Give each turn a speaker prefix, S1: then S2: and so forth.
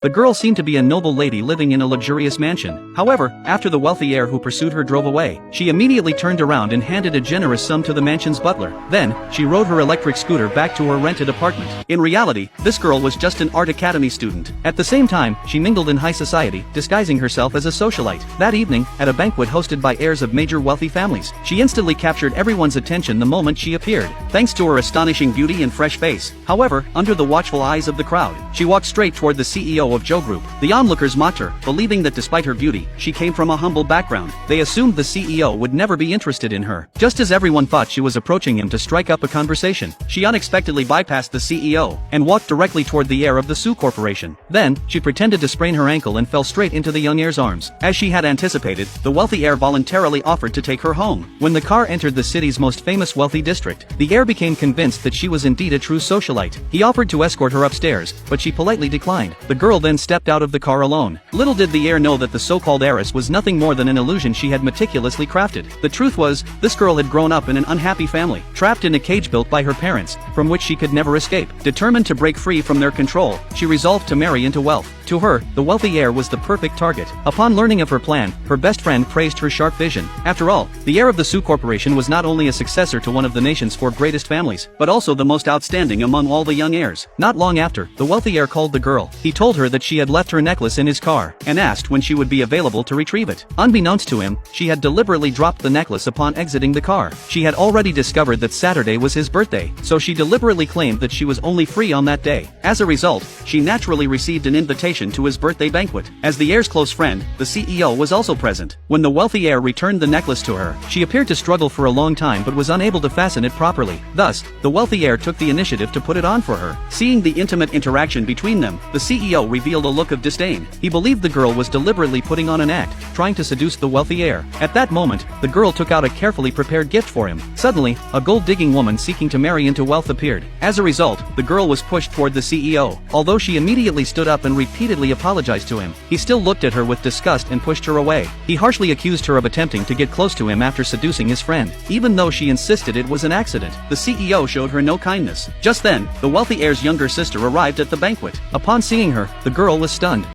S1: The girl seemed to be a noble lady living in a luxurious mansion. However, after the wealthy heir who pursued her drove away, she immediately turned around and handed a generous sum to the mansion's butler. Then, she rode her electric scooter back to her rented apartment. In reality, this girl was just an art academy student. At the same time, she mingled in high society, disguising herself as a socialite. That evening, at a banquet hosted by heirs of major wealthy families, she instantly captured everyone's attention the moment she appeared, thanks to her astonishing beauty and fresh face. However, under the watchful eyes of the crowd, she walked straight toward the CEO of Joe Group. The onlookers mocked her, believing that despite her beauty, she came from a humble background. They assumed the CEO would never be interested in her. Just as everyone thought she was approaching him to strike up a conversation, she unexpectedly bypassed the CEO and walked directly toward the heir of the Sue Corporation. Then, she pretended to sprain her ankle and fell straight into the young heir's arms. As she had anticipated, the wealthy heir voluntarily offered to take her home. When the car entered the city's most famous wealthy district, the heir became convinced that she was indeed a true socialite. He offered to escort her upstairs, but she politely declined. The girl then stepped out of the car alone. Little did the heir know that the so-called heiress was nothing more than an illusion she had meticulously crafted. The truth was, this girl had grown up in an unhappy family, trapped in a cage built by her parents, from which she could never escape. Determined to break free from their control, she resolved to marry into wealth. To her, the wealthy heir was the perfect target. Upon learning of her plan, her best friend praised her sharp vision. After all, the heir of the Sue Corporation was not only a successor to one of the nation's 4 greatest families, but also the most outstanding among all the young heirs. Not long after, the wealthy heir called the girl. He told her that she had left her necklace in his car, and asked when she would be available to retrieve it. Unbeknownst to him, she had deliberately dropped the necklace upon exiting the car. She had already discovered that Saturday was his birthday, so she deliberately claimed that she was only free on that day. As a result, she naturally received an invitation to his birthday banquet. As the heir's close friend, the CEO was also present. When the wealthy heir returned the necklace to her, she appeared to struggle for a long time but was unable to fasten it properly. Thus, the wealthy heir took the initiative to put it on for her. Seeing the intimate interaction between them, the CEO revealed a look of disdain. He believed the girl was deliberately putting on an act, trying to seduce the wealthy heir. At that moment, the girl took out a carefully prepared gift for him. Suddenly, a gold-digging woman seeking to marry into wealth appeared. As a result, the girl was pushed toward the CEO. Although she immediately stood up and repeatedly apologized to him, he still looked at her with disgust and pushed her away. He harshly accused her of attempting to get close to him after seducing his friend. Even though she insisted it was an accident, the CEO showed her no kindness. Just then, the wealthy heir's younger sister arrived at the banquet. Upon seeing her, the girl was stunned.